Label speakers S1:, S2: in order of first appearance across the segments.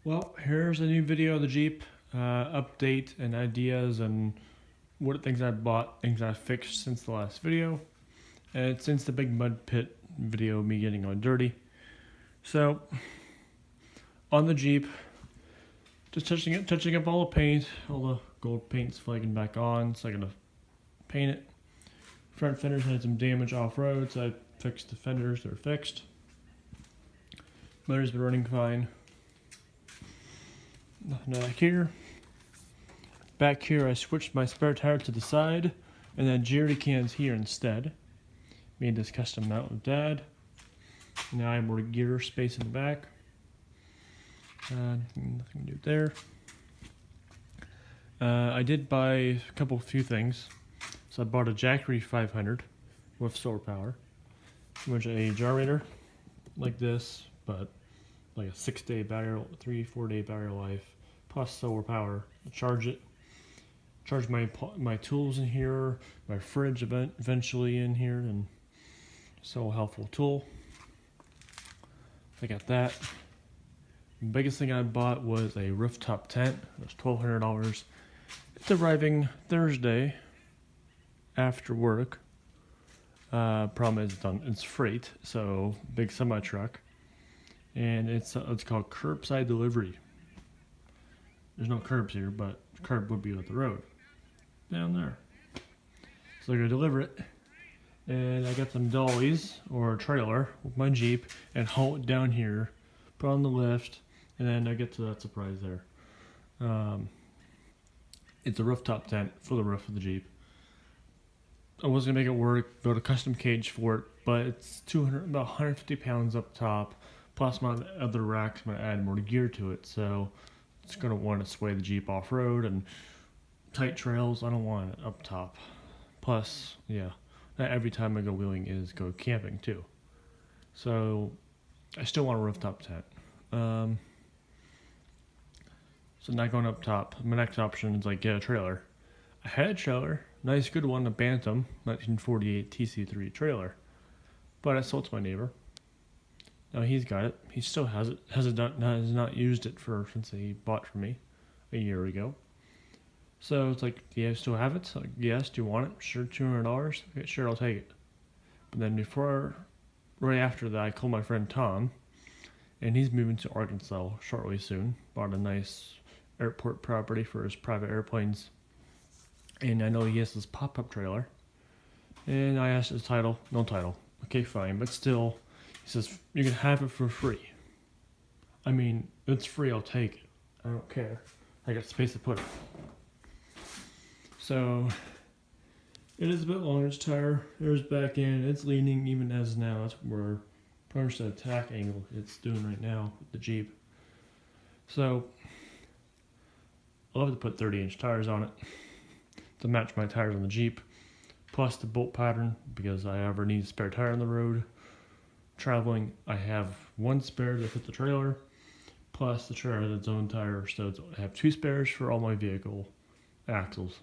S1: Well, here's a new video of the Jeep, update and ideas and what things I bought, things I fixed since the last video, and since the big mud pit video, me getting all dirty. So, on the Jeep, just touching up all the paint, all the gold paint's flagging back on, so I'm gonna paint it. Front fenders had some damage off-road, so I fixed the fenders, they're fixed. Motor's been running fine. Nothing back here. Back here, I switched my spare tire to the side, and then jerry cans here instead. Made this custom mount with Dad. Now I have more gear space in the back. Nothing new there. I did buy a few things. So I bought a Jackery 500 with solar power, which is a generator like this, but like a 6-day battery, 3-4 day battery life, plus solar power to charge it. Charge my tools in here, my fridge eventually in here, and so helpful tool. I got that. The biggest thing I bought was a rooftop tent. It was $1,200. It's arriving Thursday after work. Problem is it's freight, so big semi truck, and it's called curbside delivery. There's no curbs here, but the curb would be at the road down there. So they're gonna deliver it, and I got some dollies or a trailer with my Jeep and haul it down here, put on the lift, and then I get to that surprise there. It's a rooftop tent for the roof of the Jeep. I was gonna make it work, build a custom cage for it, but it's about 150 pounds up top, plus my other racks. I'm gonna add more gear to it, so it's gonna want to sway the Jeep off road and tight trails. I don't want it up top. Plus, yeah, not every time I go wheeling is go camping too. So I still want a rooftop tent. So not going up top. My next option is like get a trailer. I had a trailer, nice good one, a Bantam 1948 TC3 trailer, but I sold it to my neighbor. Now he's got it. He still has it. Has not used it since he bought from me a year ago. So it's like, do you still have it? Like, yes. Do you want it? Sure, $200. Okay, sure, I'll take it. But then right after that, I called my friend Tom, and he's moving to Arkansas shortly soon. Bought a nice airport property for his private airplanes. And I know he has this pop-up trailer. And I asked his title. No title. Okay, fine. But still, he says, you can have it for free. I mean, it's free, I'll take it. I don't care. I got space to put it. So, it is a bit longer. Its tire, there's back end. It's leaning even as now. That's where pretty much the attack angle it's doing right now with the Jeep. So, I'll have to put 30-inch tires on it to match my tires on the Jeep, plus the bolt pattern, because I ever need a spare tire on the road. Traveling, I have one spare to fit the trailer, plus the trailer has its own tire, so I have 2 spares for all my vehicle axles.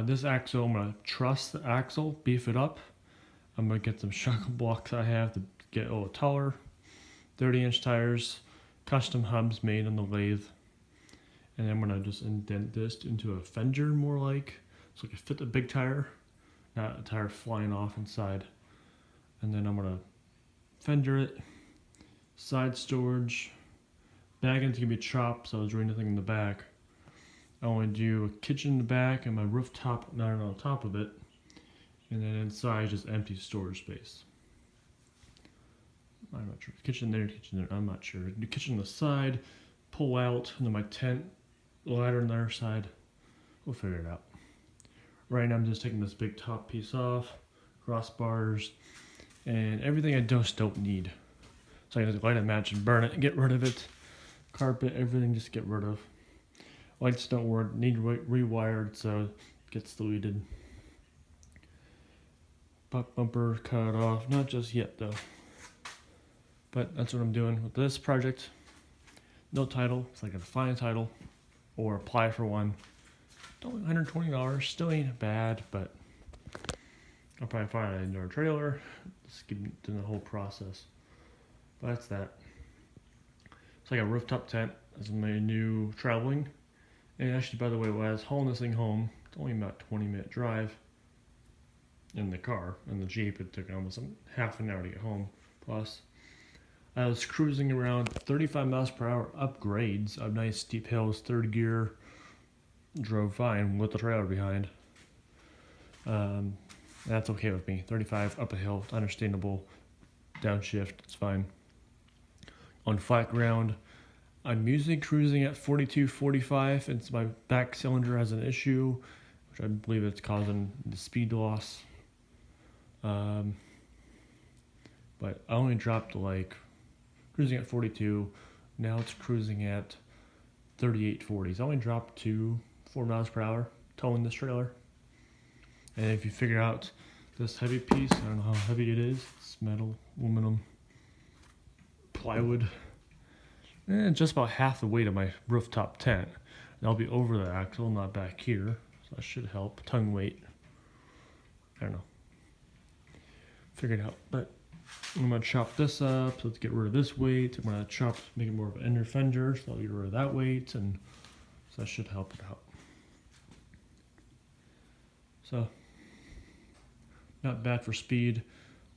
S1: This axle, I'm going to truss the axle, beef it up. I'm going to get some shuckle blocks I have to get a little taller, 30-inch tires, custom hubs made on the lathe. And I'm going to just indent this into a fender more like, so it can fit the big tire, not a tire flying off inside. And then I'm going to fender it, side storage, back end's going to be chopped, so there's really nothing in the back. I want to do a kitchen in the back and my rooftop mounted on top of it. And then inside, just empty storage space. I'm not sure. Kitchen there, I'm not sure. The kitchen on the side, pull out, and then my tent, ladder on the other side. We'll figure it out. Right now I'm just taking this big top piece off, crossbars, and everything I just don't need. So I can just light a match and burn it and get rid of it. Carpet, everything just get rid of. Lights don't work, need rewired, so it gets deleted. Buck bumper cut off, not just yet though. But that's what I'm doing with this project. No title, it's like a find a title or apply for one. Only $120, still ain't bad, but I'll probably find an indoor trailer, skip the whole process. But that's that. It's like a rooftop tent. This is my new traveling. And actually, by the way, when I was hauling this thing home, it's only about 20-minute drive in the car. In the Jeep, it took almost half an hour to get home. Plus, I was cruising around 35 miles per hour up grades, up nice steep hills, third gear. Drove fine with the trailer behind. That's okay with me. 35 up a hill, understandable. Downshift, it's fine. On flat ground, I'm usually cruising at 42, 45. It's my back cylinder has an issue, which I believe it's causing the speed loss. But I only dropped to cruising at 42. Now it's cruising at 38, 40. So I only dropped to 4 miles per hour towing this trailer. And if you figure out this heavy piece, I don't know how heavy it is. It's metal, aluminum, plywood. And just about half the weight of my rooftop tent. And I'll be over the axle, not back here. So that should help. Tongue weight. I don't know. Figure it out. But I'm going to chop this up. So let's get rid of this weight. I'm going to make it more of an inner fender. So I'll get rid of that weight. And so that should help it out. So, not bad for speed.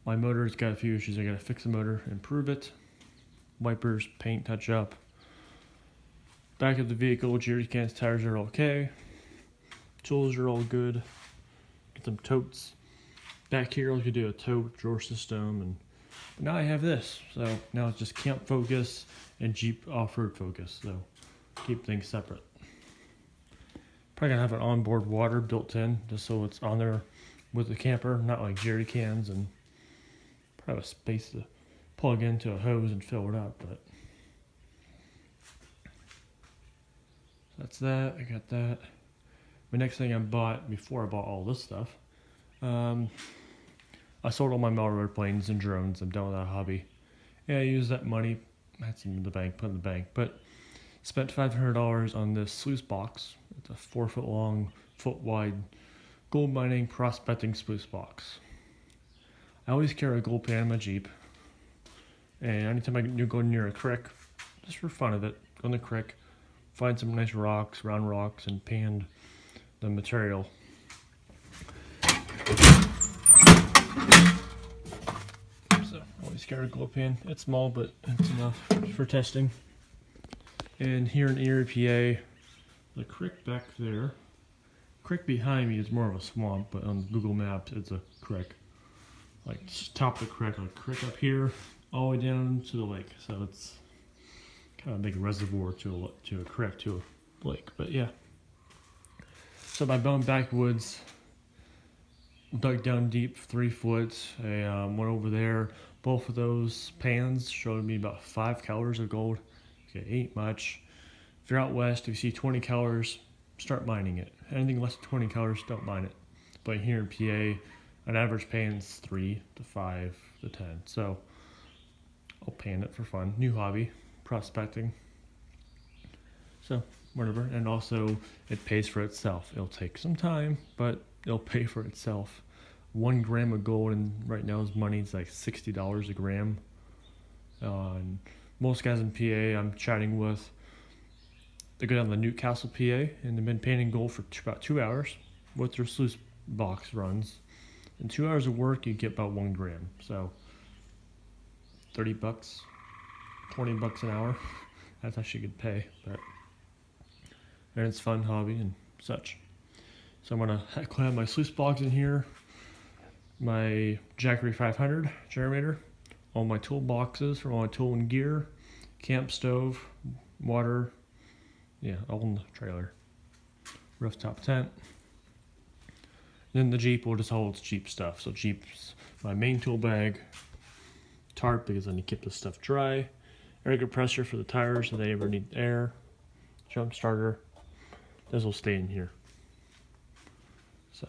S1: My motor's got a few issues. I gotta fix the motor, improve it. Wipers, paint, touch up. Back of the vehicle, jerry cans, tires are okay. Tools are all good. Get some totes. Back here, I could do a tote drawer system, and now I have this. So now it's just camp focus and Jeep off-road focus. So keep things separate. Probably gonna have an onboard water built in, just so it's on there with the camper, not like jerry cans, and probably have a space to plug into a hose and fill it up. But that's that. I got that. The next thing I bought before I bought all this stuff, I sold all my Melroad planes and drones. I'm done with that hobby. Yeah, I used that money. I had some in the bank, put in the bank, but spent $500 on this sluice box. It's a 4-foot long, foot wide gold mining prospecting sluice box. I always carry a gold pan in my Jeep. And anytime I go near a creek, just for fun of it, go in the creek, find some nice rocks, round rocks, and pan the material. So, always carry a gold pan. It's small, but it's enough for testing. And here in Erie, PA, the creek back there, creek behind me is more of a swamp, but on Google Maps it's a creek. Like top of the creek, like creek up here, all the way down to the lake. So it's kind of a big reservoir to a creek to a lake. But yeah. So my bone backwoods, dug down deep, 3 foot. I went over there. Both of those pans showed me about 5 colors of gold. Okay, ain't much. If you're out west, if you see 20 colors, start mining it. Anything less than 20 colors, don't mine it. But here in PA, an average pan's 3 to 5 to 10. So I'll pan it for fun. New hobby, prospecting. So whatever. And also, it pays for itself. It'll take some time, but it'll pay for itself. 1 gram of gold, and right now his money's like $60 a gram. And most guys in PA I'm chatting with, they go down to Newcastle, PA, and they've been painting gold for about 2 hours with their sluice box runs. In 2 hours of work, you get about 1 gram. So, $30, $20 an hour. That's actually good pay, and it's fun hobby and such. So I'm gonna have my sluice box in here, my Jackery 500 generator, all my toolboxes for all my tool and gear, camp stove, water, yeah, all in the trailer, rooftop tent. Then the Jeep will just hold Jeep stuff. So Jeep's my main tool bag, tarp because then you keep the stuff dry, air compressor for the tires so they ever need air, jump starter. This will stay in here. So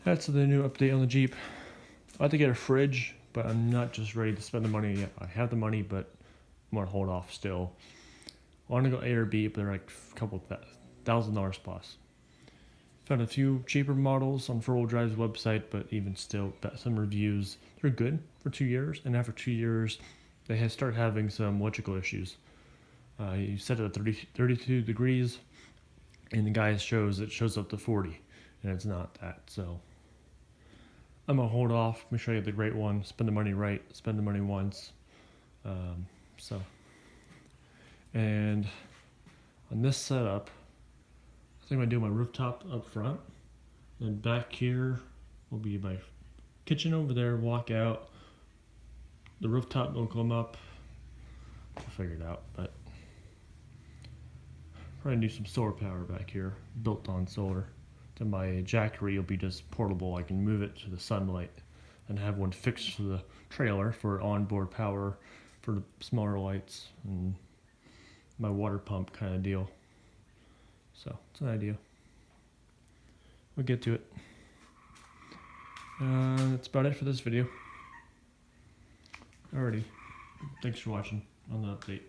S1: that's the new update on the Jeep. I have to get a fridge, but I'm not just ready to spend the money yet. I have the money, but I'm gonna hold off still. I want to go A or B, but they're like a couple $1,000 plus. Found a few cheaper models on 4-wheel drive's website, but even still, got some reviews. They're good for 2 years, and after 2 years, they have started having some electrical issues. You set it at 32 degrees, and the guy shows up to 40, and it's not that. So I'm gonna hold off, make sure I get the right one, spend the money right, spend the money once. And on this setup, I think I'm gonna do my rooftop up front, and back here will be my kitchen over there. Walk out, the rooftop will come up. I'll figure it out, but probably do some solar power back here, built on solar. Then my Jackery will be just portable. I can move it to the sunlight, and have one fixed to the trailer for onboard power for the smaller lights, and my water pump kind of deal. So it's an idea. We'll get to it. That's about it for this video. Alrighty. Thanks for watching on the update.